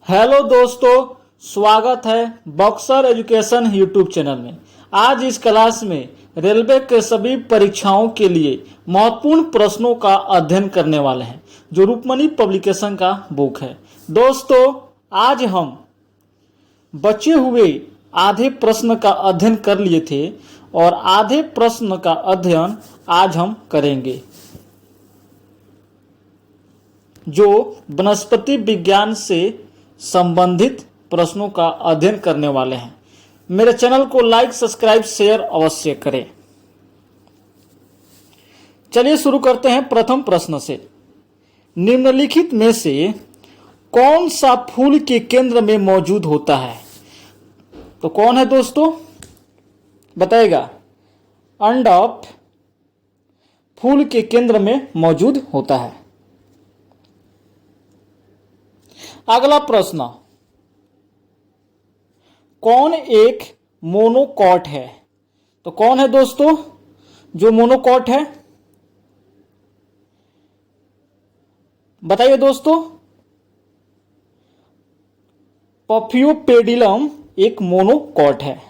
Hello दोस्तों, स्वागत है बॉक्सर एजुकेशन यूट्यूब चैनल में। आज इस क्लास में रेलवे के सभी परीक्षाओं के लिए महत्वपूर्ण प्रश्नों का अध्ययन करने वाले हैं, जो रूपमणि पब्लिकेशन का बुक है। दोस्तों, आज हम बचे हुए आधे प्रश्न का अध्ययन कर लिए थे और आधे प्रश्न का अध्ययन आज हम करेंगे, जो वनस्पति विज्ञान से संबंधित प्रश्नों का अध्ययन करने वाले हैं। मेरे चैनल को लाइक, सब्सक्राइब, शेयर अवश्य करें। चलिए शुरू करते हैं प्रथम प्रश्न से। निम्नलिखित में से कौन सा फूल के केंद्र में मौजूद होता है? तो कौन है दोस्तों, बताइएगा। अंडप फूल के केंद्र में मौजूद होता है। अगला प्रश्न, कौन एक मोनोकॉट है? तो कौन है दोस्तों जो मोनोकॉट है? बताइए दोस्तों। पफियोपेडिलम एक मोनोकॉट है।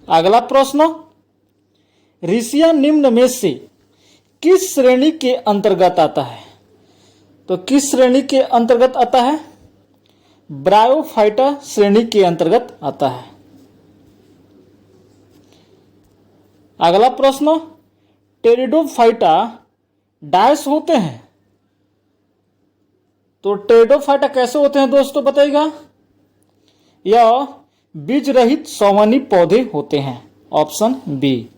अगला प्रश्न, ऋषिया निम्न में से किस श्रेणी के अंतर्गत आता है? तो किस श्रेणी के अंतर्गत आता है? ब्रायोफाइटा श्रेणी के अंतर्गत आता है। अगला प्रश्न, टेरिडोफाइटा डायस होते हैं। तो टेरिडोफाइटा कैसे होते हैं दोस्तों, बताइएगा। यह बीज रहित संवहनी पौधे होते हैं। Option B.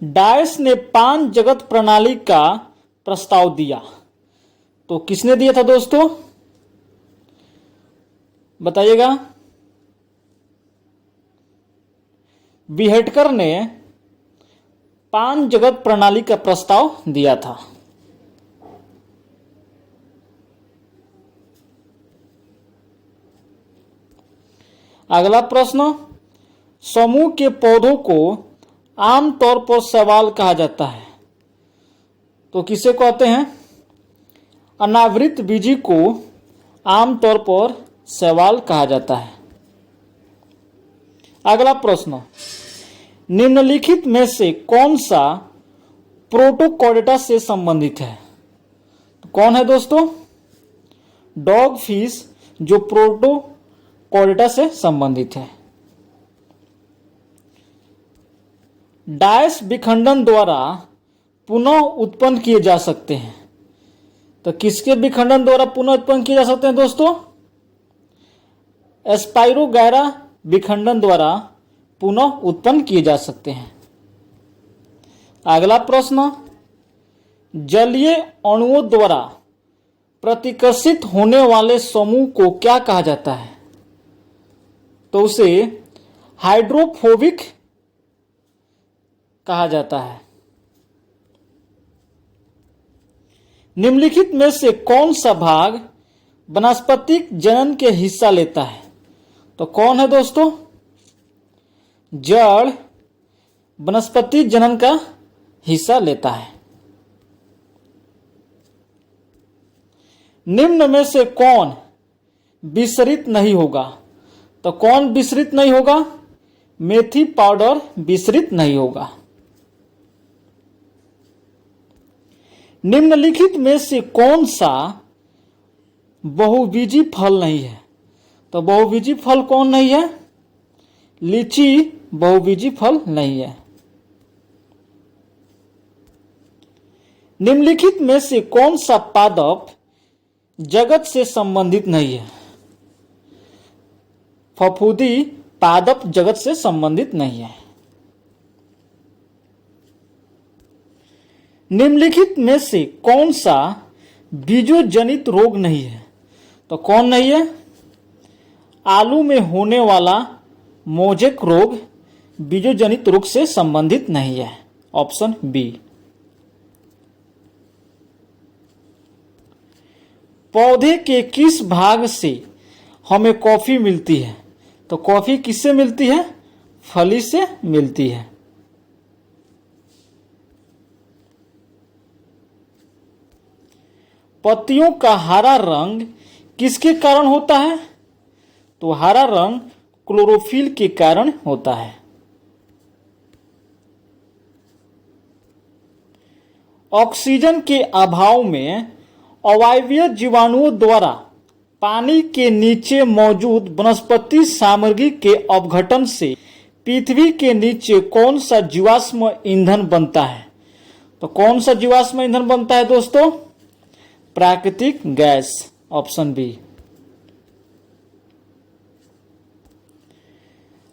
डायस ने पान जगत प्रणाली का प्रस्ताव दिया। तो किसने दिया था दोस्तों, बताइएगा। विहेटकर ने पान जगत प्रणाली का प्रस्ताव दिया था। अगला प्रश्न, समूह के पौधों को आमतौर पर शैवाल कहा जाता है। तो किसे कहते हैं? अनावृत बीजी को आमतौर पर शैवाल कहा जाता है। अगला प्रश्न, निम्नलिखित में से कौन सा प्रोटोकॉर्डेटा से संबंधित है? तो कौन है दोस्तों? डॉग फिश जो प्रोटोकॉर्डेटा से संबंधित है। डायस विखंडन द्वारा पुनः उत्पन्न किए जा सकते हैं। तो किसके विखंडन द्वारा पुनः उत्पन्न किए जा सकते हैं दोस्तों? एस्पाइरोगैरा विखंडन द्वारा पुनः उत्पन्न किए जा सकते हैं। अगला प्रश्न, जलीय अणुओं द्वारा प्रतिकर्षित होने वाले समूह को क्या कहा जाता है? तो उसे हाइड्रोफोबिक कहा जाता है। निम्नलिखित में से कौन सा भाग वनस्पतिक जनन के हिस्सा लेता है? तो कौन है दोस्तों? जड़ वनस्पति जनन का हिस्सा लेता है। निम्न में से कौन विसरित नहीं होगा? तो कौन विसरित नहीं होगा? मेथी पाउडर विसरित नहीं होगा। निम्नलिखित में से कौन सा बहुबीजी फल नहीं है? तो बहुबीजी फल कौन नहीं है? लीची बहुबीजी फल नहीं है। निम्नलिखित में से कौन सा पादप जगत से संबंधित नहीं है? फफूंदी पादप जगत से संबंधित नहीं है। निम्नलिखित में से कौन सा बीजोजनित रोग नहीं है? तो कौन नहीं है? आलू में होने वाला मोजेक रोग बीजोजनित रोग से संबंधित नहीं है। Option B. पौधे के किस भाग से हमें कॉफी मिलती है? तो कॉफी किससे मिलती है? फली से मिलती है। पत्तियों का हरा रंग किसके कारण होता है? तो हरा रंग क्लोरोफिल के कारण होता है। ऑक्सीजन के अभाव में अवायवीय जीवाणुओं द्वारा पानी के नीचे मौजूद वनस्पति सामग्री के अपघटन से पृथ्वी के नीचे कौन सा जीवाश्म ईंधन बनता है? तो कौन सा जीवाश्म ईंधन बनता है दोस्तों? प्राकृतिक गैस, ऑप्शन बी।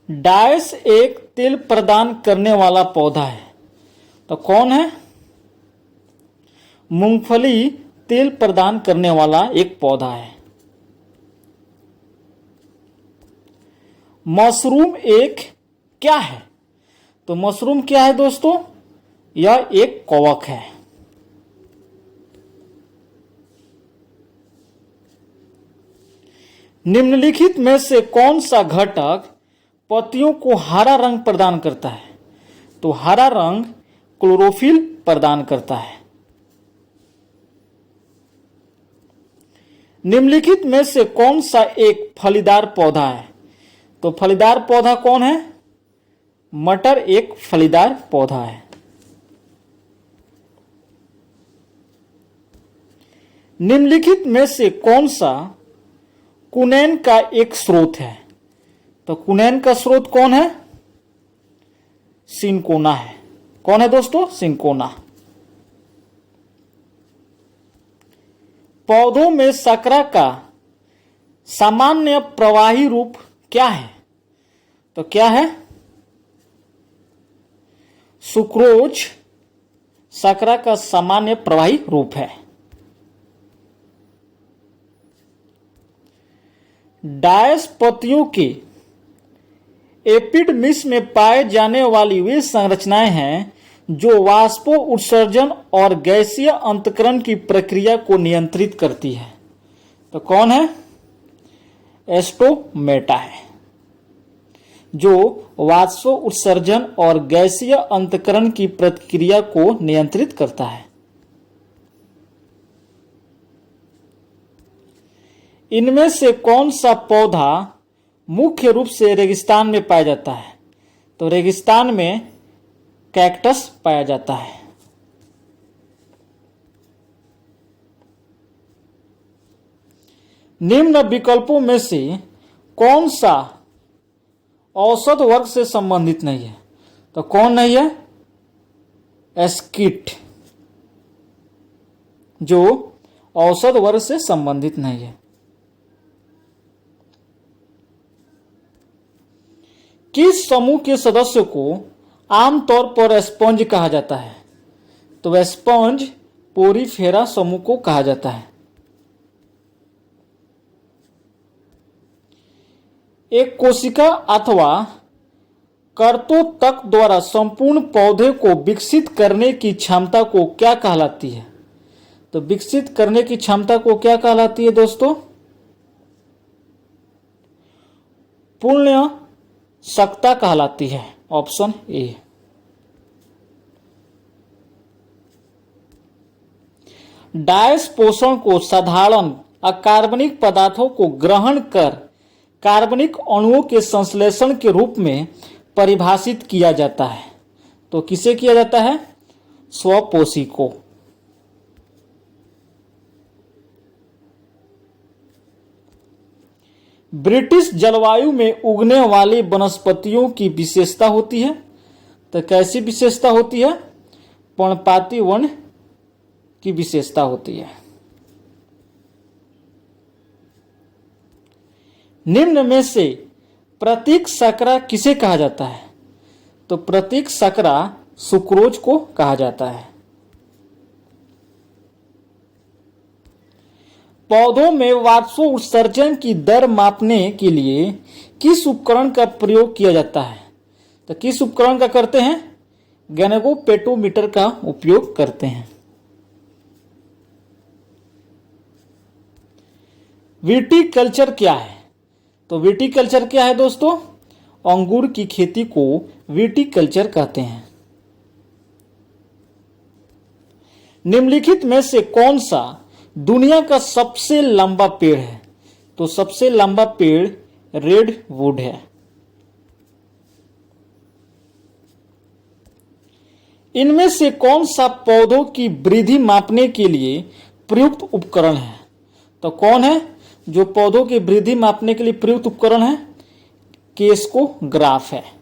डायस एक तेल प्रदान करने वाला पौधा है, तो कौन है? मूंगफली तेल प्रदान करने वाला एक पौधा है। मशरूम एक क्या है? तो मशरूम क्या है दोस्तों? यह एक कवक है। निम्नलिखित में से कौन सा घटक पत्तियों को हरा रंग प्रदान करता है? तो हरा रंग क्लोरोफिल प्रदान करता है। निम्नलिखित में से कौन सा एक फलीदार पौधा है? तो फलीदार पौधा कौन है? मटर एक फलीदार पौधा है। निम्नलिखित में से कौन सा कुनैन का एक स्रोत है? तो कुनैन का स्रोत कौन है? सिंकोना है। कौन है दोस्तों? सिंकोना। पौधों में शर्करा का सामान्य प्रवाही रूप क्या है? तो क्या है? सुक्रोज शर्करा का सामान्य प्रवाही रूप है। डायस पत्तियों के एपिडर्मिस में पाए जाने वाली वे संरचनाएं हैं जो वाष्पो उत्सर्जन और गैसीय अंतःकरण की प्रक्रिया को नियंत्रित करती है। तो कौन है? एस्टोमेटा है, जो वाष्पो उत्सर्जन और गैसीय अंतःकरण की प्रक्रिया को नियंत्रित करता है। इनमें से कौन सा पौधा मुख्य रूप से रेगिस्तान में पाया जाता है? तो रेगिस्तान में कैक्टस पाया जाता है। निम्न विकल्पों में से कौन सा औसत वर्ग से संबंधित नहीं है? तो कौन नहीं है? एस्किट, जो औसत वर्ग से संबंधित नहीं है। किस समूह के सदस्य को आमतौर पर स्पंज कहा जाता है? तो स्पंज पोरीफेरा समूह को कहा जाता है। एक कोशिका अथवा कर्तोतक द्वारा संपूर्ण पौधे को विकसित करने की क्षमता को क्या कहलाती है? तो विकसित करने की क्षमता को क्या कहलाती है दोस्तों? पूर्ण सत्ता कहलाती है, ऑप्शन ए। डायस पोषण को साधारण अकार्बनिक पदार्थों को ग्रहण कर कार्बनिक अणुओं के संश्लेषण के रूप में परिभाषित किया जाता है। तो किसे किया जाता है? स्वपोषी को। ब्रिटिश जलवायु में उगने वाली वनस्पतियों की विशेषता होती है। तो कैसी विशेषता होती है? पर्णपाती वन की विशेषता होती है। निम्न में से प्रतीक शर्करा किसे कहा जाता है? तो प्रतीक शर्करा सुक्रोज को कहा जाता है। पौधों में वाष्पो उत्सर्जन की दर मापने के लिए किस उपकरण का प्रयोग किया जाता है? तो किस उपकरण का करते हैं? गैनेगोपेटोमीटर का उपयोग करते हैं। विटीकल्चर क्या है? तो विटीकल्चर क्या है दोस्तों? अंगूर की खेती को विटीकल्चर कहते हैं। निम्नलिखित में से कौन सा दुनिया का सबसे लंबा पेड़ है? तो सबसे लंबा पेड़ रेडवुड है। इनमें से कौन सा पौधों की वृद्धि मापने के लिए प्रयुक्त उपकरण है? तो कौन है जो पौधों की वृद्धि मापने के लिए प्रयुक्त उपकरण है? क्रेस्कोग्राफ है।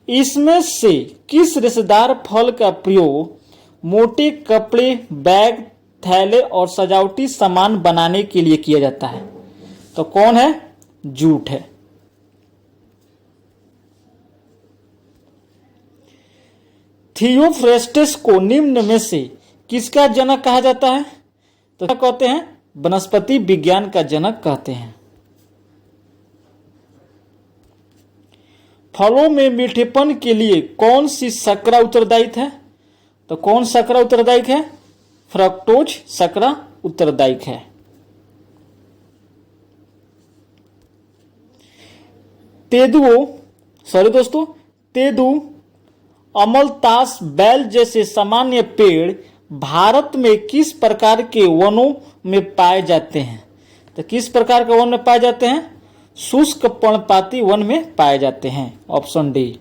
इसमें से किस रेशेदार फल का प्रयोग मोटे कपड़े, बैग, थैले और सजावटी सामान बनाने के लिए किया जाता है? तो कौन है? जूट है। थियोफ्रेस्टस को निम्न में से किसका जनक कहा जाता है? तो क्या कहते हैं? वनस्पति विज्ञान का जनक कहते हैं। फलों में मीठेपन के लिए कौन सी शर्करा उत्तरदायी है? तो कौन शर्करा उत्तरदायी है? फ्रक्टोज शर्करा उत्तरदायी है। तेंदुओ, अमलतास, बैल जैसे सामान्य पेड़ भारत में किस प्रकार के वनों में पाए जाते हैं? तो किस प्रकार के वन में पाए जाते हैं? शुष्क पर्णपाती वन में पाए जाते हैं। Option D.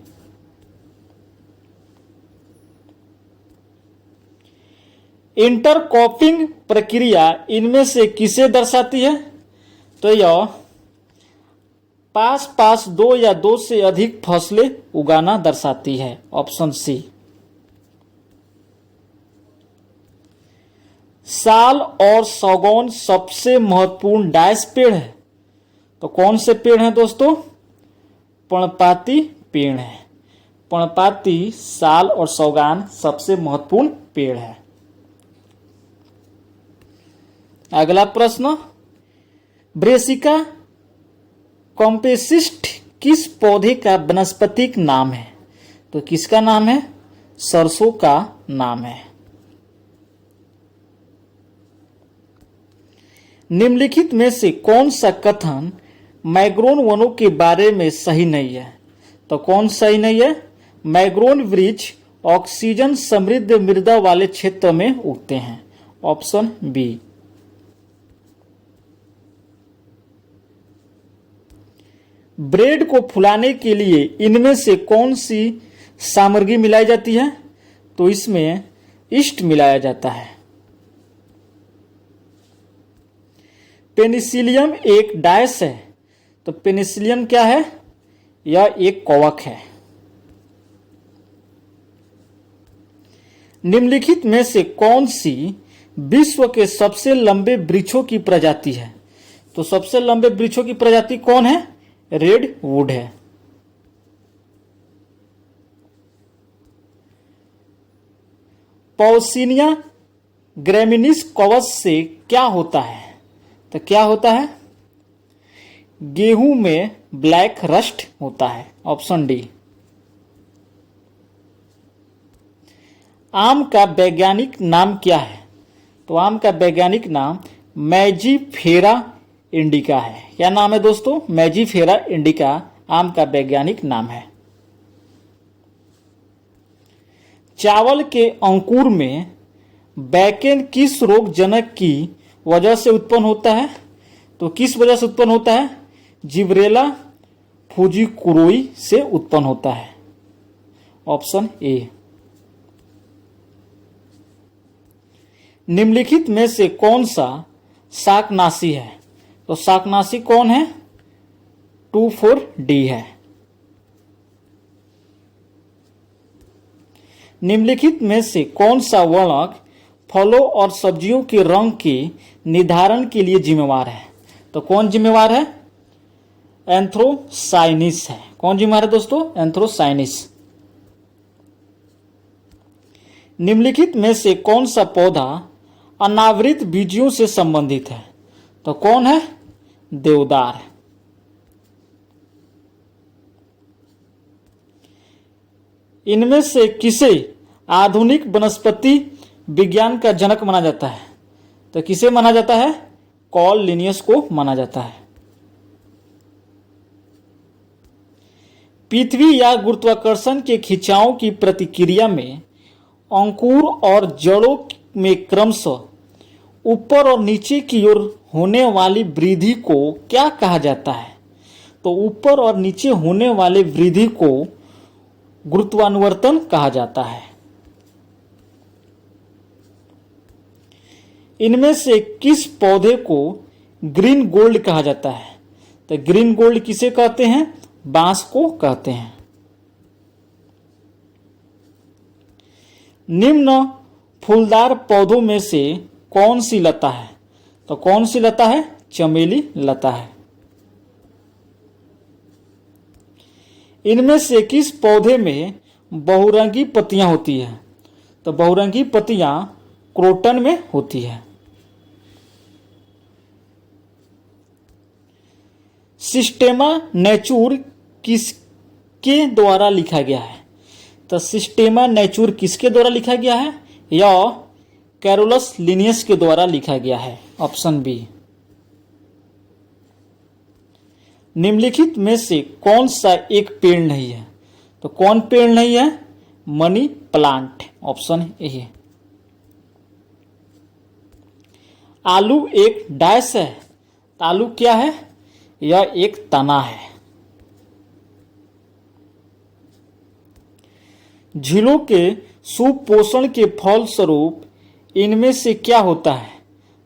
इंटरक्रॉपिंग प्रक्रिया इनमें से किसे दर्शाती है? तो यह पास पास दो या दो से अधिक फसलें उगाना दर्शाती है। Option C. साल और सागौन सबसे महत्वपूर्ण डायस पेड़ है। तो कौन से पेड़ हैं दोस्तों? पर्णपाती पेड़ है। पर्णपाती, साल और सागौन सबसे महत्वपूर्ण पेड़ है। अगला प्रश्न, ब्रेसिका कॉम्पेसिस्ट किस पौधे का वानस्पतिक नाम है? तो किसका नाम है? सरसों का नाम है। निम्नलिखित में से कौन सा कथन मैंग्रोव वनों के बारे में सही नहीं है? तो कौन सही नहीं है? मैंग्रोव वृक्ष ऑक्सीजन समृद्ध मृदा वाले क्षेत्र में उगते हैं। Option B. ब्रेड को फुलाने के लिए इनमें से कौन सी सामग्री मिलाई जाती है? तो इसमें यीस्ट मिलाया जाता है। पेनिसिलियम एक डायस है। तो पेनिसिलियम क्या है? यह एक कवक है। निम्नलिखित में से कौन सी विश्व के सबसे लंबे वृक्षों की प्रजाति है? तो सबसे लंबे वृक्षों की प्रजाति कौन है? रेडवुड है। पॉसिनिया ग्रैमिनीस कवच से क्या होता है? तो क्या होता है? गेहूं में ब्लैक रस्ट होता है। Option D. आम का वैज्ञानिक नाम क्या है? तो आम का वैज्ञानिक नाम मैजीफेरा इंडिका है। क्या नाम है दोस्तों? मैजीफेरा इंडिका आम का वैज्ञानिक नाम है। चावल के अंकुर में बैकेन किस रोग जनक की वजह से उत्पन्न होता है? तो किस वजह से उत्पन्न होता है? जिब्रेला फुजीकुरोई से उत्पन्न होता है। Option A. निम्नलिखित में से कौन सा शाकनाशी है? तो शाकनाशी कौन है? 2,4-D है। निम्नलिखित में से कौन सा वर्णक फलों और सब्जियों के रंग के निर्धारण के लिए जिम्मेवार है? तो कौन जिम्मेवार है? एंथ्रोसाइनिस है। कौन जिम्मेवार है दोस्तों? एंथ्रोसाइनिस। निम्नलिखित में से कौन सा पौधा अनावृत बीजों से संबंधित है? तो कौन है? देवदार। इनमें से किसे आधुनिक वनस्पति विज्ञान का जनक माना जाता है? तो किसे माना जाता है? कार्ल लिनियस को माना जाता है। पृथ्वी या गुरुत्वाकर्षण के खिंचाव की प्रतिक्रिया में अंकुर और जड़ों में क्रमशः ऊपर और नीचे की ओर होने वाली वृद्धि को क्या कहा जाता है? तो ऊपर और नीचे होने वाले वृद्धि को गुरुत्वानुवर्तन कहा जाता है। इनमें से किस पौधे को ग्रीन गोल्ड कहा जाता है? तो ग्रीन गोल्ड किसे कहते हैं? बांस को कहते हैं। निम्न फूलदार पौधों में से कौन सी लता है? तो कौन सी लता है? चमेली लता है। इनमें से किस पौधे में बहुरंगी पत्तियां होती है? तो बहुरंगी पत्तियां क्रोटन में होती है। सिस्टेमा नेचुर किसके द्वारा लिखा गया है? तो सिस्टेमा नेचुर किसके द्वारा लिखा गया है? यह कैरोलस लिनियस के द्वारा लिखा गया है। Option B. निम्नलिखित में से कौन सा एक पेड़ नहीं है? तो कौन पेड़ नहीं है? Money plant. ऑप्शन ए है। आलू एक डैश है। आलू क्या है? यह एक तना है। झीलों के सुपोषण के फलस्वरूप इनमें से क्या होता है?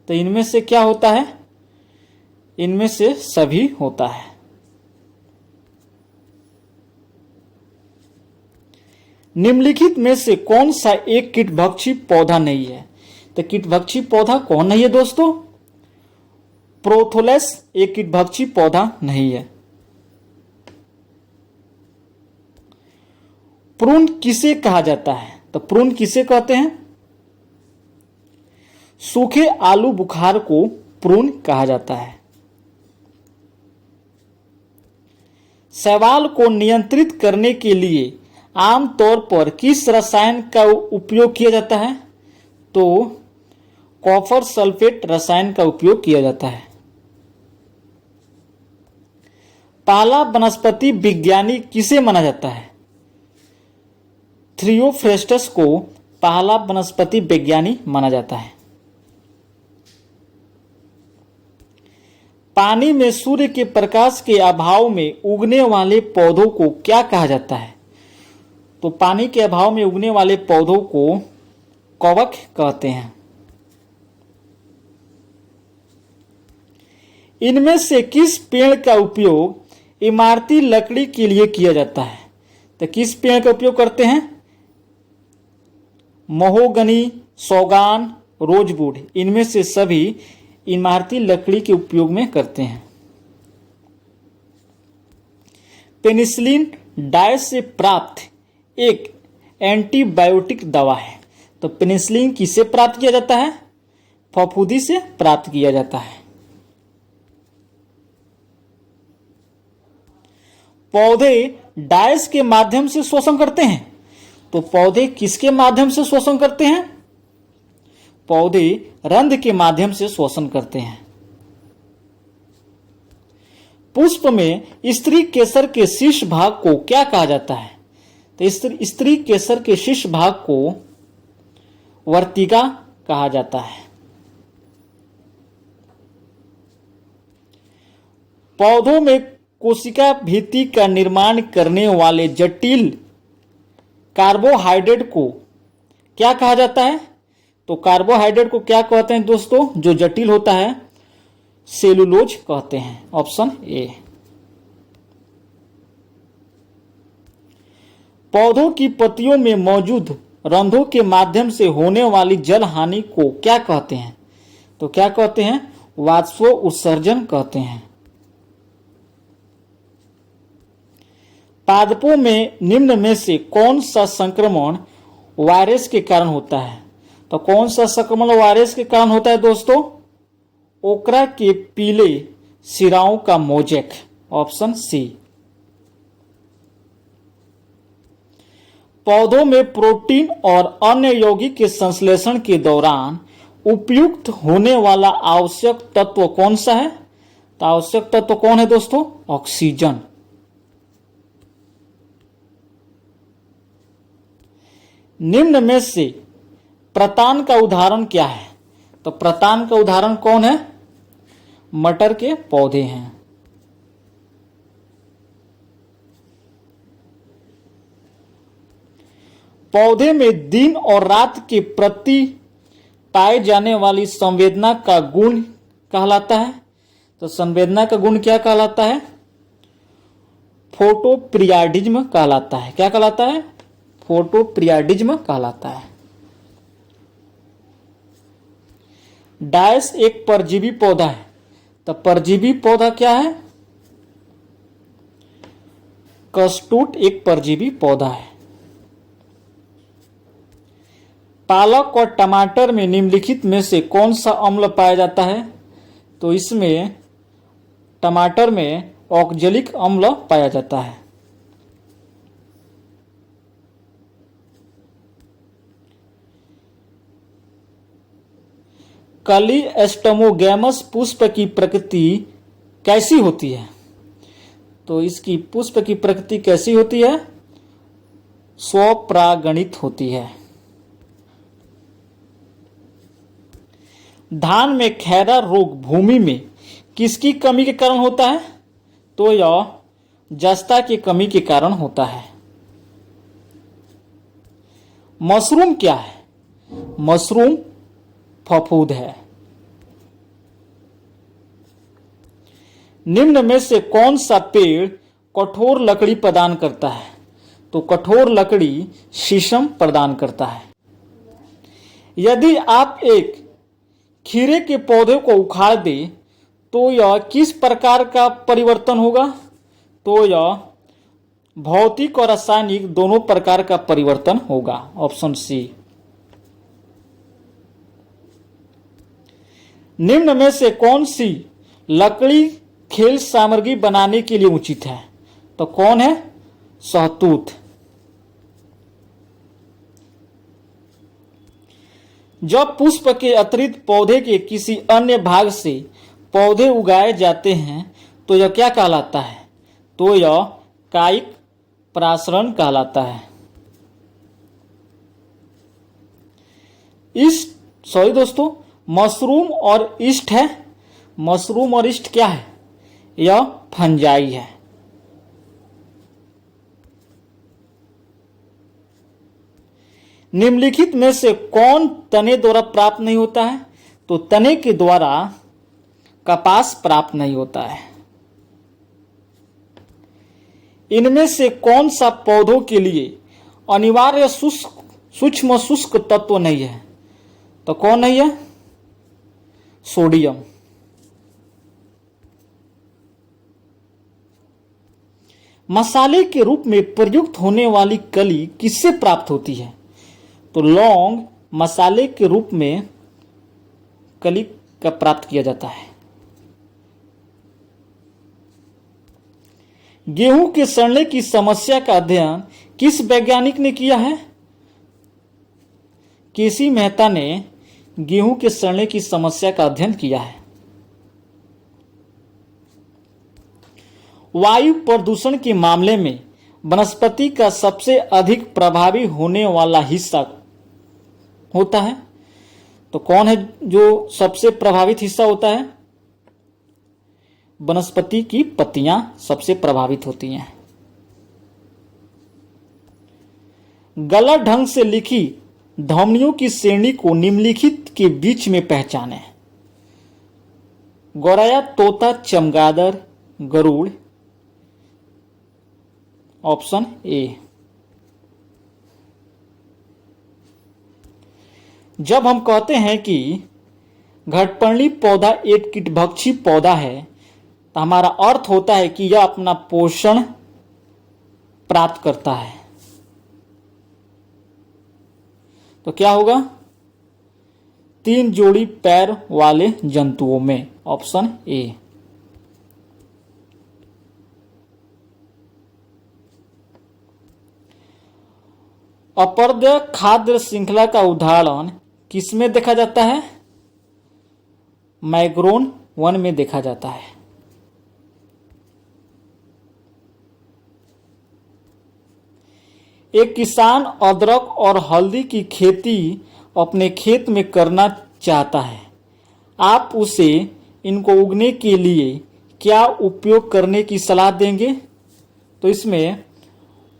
तो इनमें से क्या होता है? इनमें से सभी होता है। निम्नलिखित में से कौन सा एक कीटभक्षी पौधा नहीं है? तो कीटभक्षी पौधा कौन नहीं है दोस्तों? प्रोथोलस एक कीटभक्षी पौधा नहीं है। प्रून किसे कहा जाता है? तो प्रून किसे कहते हैं? सूखे आलू बुखार को प्रून कहा जाता है। शैवाल को नियंत्रित करने के लिए आमतौर पर किस रसायन का उपयोग किया जाता है? तो कॉपर सल्फेट रसायन का उपयोग किया जाता है। पहला वनस्पति विज्ञानी किसे माना जाता है? थियोफ्रेस्टस को पहला वनस्पति विज्ञानी माना जाता है। पानी में सूर्य के प्रकाश के अभाव में उगने वाले पौधों को क्या कहा जाता है? तो पानी के अभाव में उगने वाले पौधों को कवक कहते हैं। इनमें से किस पेड़ का उपयोग इमारती लकड़ी के लिए किया जाता है? तो किस पेड़ का उपयोग करते हैं? महोगनी, सौगान, रोजवुड, इनमें से सभी इमारती लकड़ी के उपयोग में करते हैं। पेनिसिलिन डायस से प्राप्त एक एंटीबायोटिक दवा है। तो पेनिसिलिन किससे प्राप्त किया जाता है? फफूंदी से प्राप्त किया जाता है। पौधे डायस के माध्यम से श्वसन करते हैं। तो पौधे किसके माध्यम से श्वसन करते हैं? पौधे रंध्र के माध्यम से श्वसन करते हैं। पुष्प में स्त्री केसर के शीर्ष भाग को क्या कहा जाता है? तो स्त्री केसर के शीर्ष भाग को वर्तिका कहा जाता है। पौधों में कोशिका भित्ति का निर्माण करने वाले जटिल कार्बोहाइड्रेट को क्या कहा जाता है? तो कार्बोहाइड्रेट को क्या कहते हैं दोस्तों? जो जटिल होता है सेलुलोज कहते हैं। Option A. पौधों की पत्तियों में मौजूद रंध्रों के माध्यम से होने वाली जल हानि को क्या कहते हैं? तो क्या कहते हैं? वाष्प उत्सर्जन कहते हैं। पादपों में निम्न में से कौन सा संक्रमण वायरस के कारण होता है? तो कौन सा संक्रमण वायरस के कारण होता है दोस्तों? ओकरा के पीले सिराओं का मोजेक। Option C. पौधों में प्रोटीन और अन्य यौगिक के संश्लेषण के दौरान उपयुक्त होने वाला आवश्यक तत्व कौन सा है? तो आवश्यक तत्व कौन है दोस्तों? ऑक्सीजन। निम्न में से प्रतान का उदाहरण क्या है? तो प्रतान का उदाहरण कौन है? मटर के पौधे हैं। पौधे में दिन और रात के प्रति पाए जाने वाली संवेदना का गुण कहलाता है। तो संवेदना का गुण क्या कहलाता है? फोटोपीरियडिज्म कहलाता है। क्या कहलाता है? फोटोपीरियडिज्म कहलाता है। डायस एक परजीवी पौधा है। तो परजीवी पौधा क्या है? कस्टूट एक परजीवी पौधा है। पालक और टमाटर में निम्नलिखित में से कौन सा अम्ल पाया जाता है? तो इसमें टमाटर में ऑक्जेलिक अम्ल पाया जाता है। कलीस्टोमोगेमस पुष्प की प्रकृति कैसी होती है? तो इसकी पुष्प की प्रकृति कैसी होती है? स्वपरागणित होती है। धान में खैरा रोग भूमि में किसकी कमी के कारण होता है? तो यह जस्ता की कमी के कारण होता है। मशरूम क्या है? मशरूम फफूद है। निम्न में से कौन सा पेड़ कठोर लकड़ी प्रदान करता है? तो कठोर लकड़ी शीशम प्रदान करता है। यदि आप एक खीरे के पौधे को उखाड़ दे तो यह किस प्रकार का परिवर्तन होगा? तो यह भौतिक और रासायनिक दोनों प्रकार का परिवर्तन होगा। Option C. निम्न में से कौन सी लकड़ी खेल सामग्री बनाने के लिए उचित है? तो कौन है? सहतूत। जब पुष्प के अतिरिक्त पौधे के किसी अन्य भाग से पौधे उगाए जाते हैं तो यह क्या कहलाता है? तो यह कायिक परासरण कहलाता है। दोस्तों, मशरूम और ईस्ट है। मशरूम और ईस्ट क्या है? यह फंजाई है। निम्नलिखित में से कौन तने द्वारा प्राप्त नहीं होता है? तो तने के द्वारा कपास प्राप्त नहीं होता है। इनमें से कौन सा पौधों के लिए अनिवार्य सूक्ष्म शुष्क तत्व नहीं है? तो कौन नहीं है? सोडियम। मसाले के रूप में प्रयुक्त होने वाली कली किससे प्राप्त होती है? तो लौंग मसाले के रूप में कली का प्राप्त किया जाता है। गेहूं के सड़ने की समस्या का अध्ययन किस वैज्ञानिक ने किया है? केसी मेहता ने गेहूं के सड़ने की समस्या का अध्ययन किया है। वायु प्रदूषण के मामले में वनस्पति का सबसे अधिक प्रभावी होने वाला हिस्सा होता है? तो कौन है जो सबसे प्रभावित हिस्सा होता है? वनस्पति की पत्तियां सबसे प्रभावित होती हैं। गलत ढंग से लिखी ध्वनियों की श्रेणी को निम्नलिखित के बीच में पहचानें। गौरैया, तोता, चमगादड़, गरुड़। Option A. जब हम कहते हैं कि घटपर्णी पौधा एक कीटभक्षी पौधा है तो हमारा अर्थ होता है कि यह अपना पोषण प्राप्त करता है। तो क्या होगा? 3 जोड़ी पैर वाले जंतुओं में। Option A. अपरदय खाद्य श्रृंखला का उदाहरण किसमें देखा जाता है? मैग्रोन वन में देखा जाता है। एक किसान अदरक और हल्दी की खेती अपने खेत में करना चाहता है। आप उसे इनको उगने के लिए क्या उपयोग करने की सलाह देंगे? तो इसमें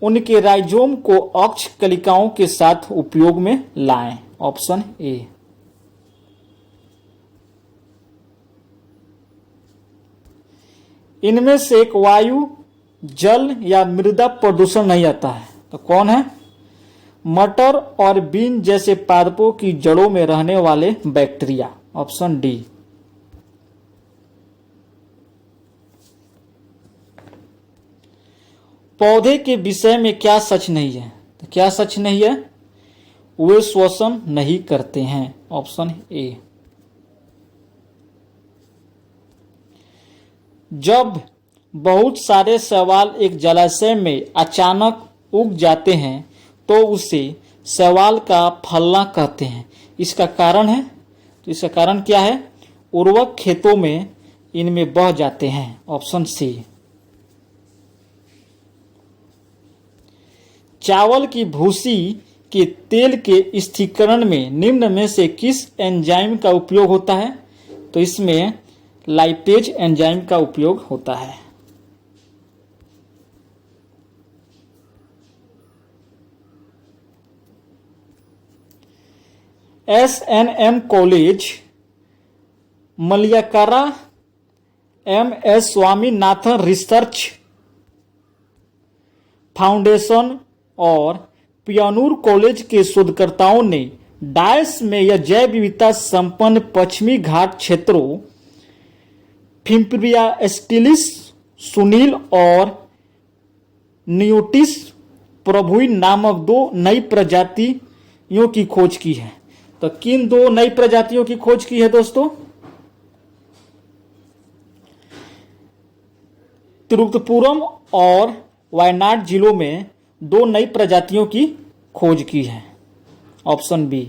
उनके राइजोम को अक्ष कलिकाओं के साथ उपयोग में लाएं। Option A. इनमें से एक वायु, जल या मृदा प्रदूषण नहीं आता है, तो कौन है? मटर और बीन जैसे पादपों की जड़ों में रहने वाले बैक्टीरिया। Option D. पौधे के विषय में क्या सच नहीं है? तो क्या सच नहीं है? वे श्वसन नहीं करते हैं। Option A. जब बहुत सारे शैवाल एक जलाशय में अचानक उग जाते हैं तो उसे शैवाल का फलना कहते हैं। इसका कारण है, तो इसका कारण क्या है? उर्वरक खेतों में इनमें बह जाते हैं। Option C. चावल की भूसी के तेल के स्थिरीकरण में निम्न में से किस एंजाइम का उपयोग होता है? तो इसमें लाइपेज एंजाइम का उपयोग होता है। SNM college, Malayakara MS Swaminathan research foundation और पियानूर कॉलेज के शोधकर्ताओं ने डायस में यह जैव विविधता संपन्न पश्चिमी घाट क्षेत्रों फिम्प्रिया स्टिलिस सुनील और नियोटिस प्रभुई नामक 2 नई प्रजातियों की खोज की है। तो किन 2 नई प्रजातियों की खोज की है दोस्तों? तिरुवनंतपुरम और वायनाड जिलों में 2 नई प्रजातियों की खोज की है। Option B.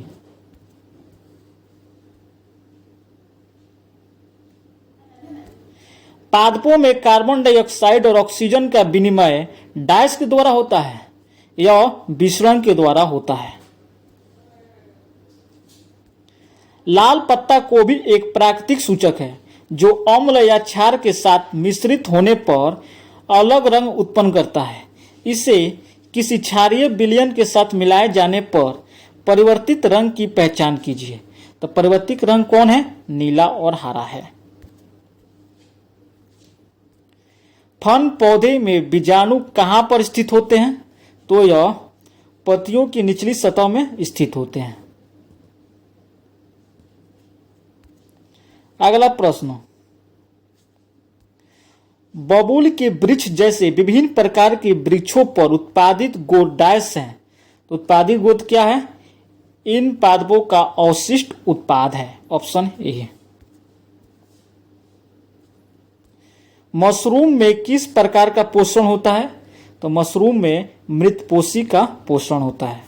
पादपों में कार्बन डाइऑक्साइड और ऑक्सीजन का विनिमय डायस के द्वारा होता है या विसरण के द्वारा होता है? लाल पत्ता गोभी एक प्राकृतिक सूचक है जो अम्ल या क्षार के साथ मिश्रित होने पर अलग रंग उत्पन्न करता है। इसे किसी क्षारीय विलयन के साथ मिलाए जाने पर परिवर्तित रंग की पहचान कीजिए। तो परिवर्तित रंग कौन है? नीला और हरा है। फन पौधे में बीजाणु कहां पर स्थित होते हैं? तो यह पत्तियों की निचली सतह में स्थित होते हैं। अगला प्रश्न, बबूल के वृक्ष जैसे विभिन्न प्रकार के वृक्षों पर उत्पादित गोद डायस हैं। तो उत्पादित गोद क्या है? इन पादपों का अवशिष्ट उत्पाद है। Option A. मशरूम में किस प्रकार का पोषण होता है? तो मशरूम में मृतपोषी का पोषण होता है।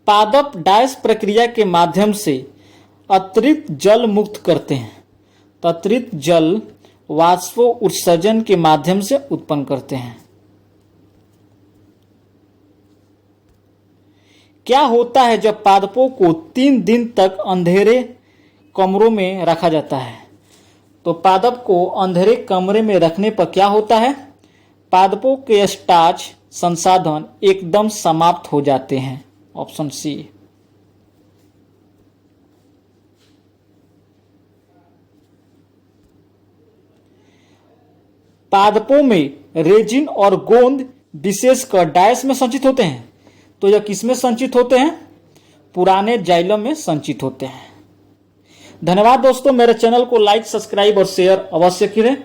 पादप डायस प्रक्रिया के माध्यम से अतिरिक्त जल मुक्त करते हैं। तो अतिरिक्त जल वाष्प उत्सर्जन के माध्यम से उत्पन्न करते हैं। क्या होता है जब पादपों को 3 दिन तक अंधेरे कमरों में रखा जाता है? तो पादप को अंधेरे कमरे में रखने पर क्या होता है? पादपों के स्टार्च संसाधन एकदम समाप्त हो जाते हैं। Option C. पादपों में रेजिन और गोंद विशेषकर डायस में संचित होते हैं। तो यह किसमें संचित होते हैं? पुराने जाइलम में संचित होते हैं। धन्यवाद दोस्तों, मेरे चैनल को लाइक, सब्सक्राइब और शेयर अवश्य करें।